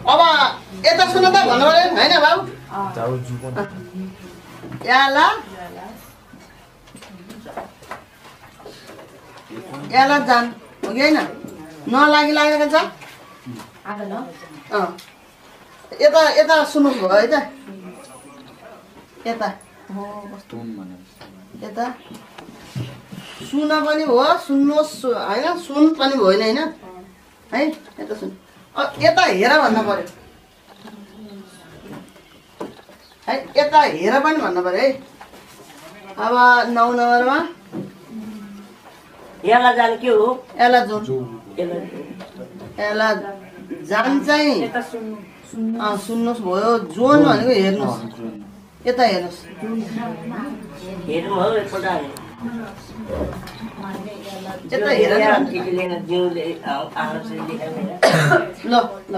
अब यता सुन त भन्नु पर्यो होइन बाबु याला याला जान हो कि होइन नलागी लागेको छ यता यता सुन्नु भयो है त यता यता सुन पनि भयो सुन्नुहोस् होइन सुन पनि भएन होइन है यता सुन यता हेर भन्नु पर्यो है यता हेर पनि भन्नु पर्यो है अब 9 नम्बरमा याला जान के हो याला जुन याला जान चाहिँ सुन्नुहोस् भयो जोन भनेको हेर्नुहोस् यता हेर्नुहोस् हेर्नु हो एकपल्ट यता हेर जिउले आउँछ ल ल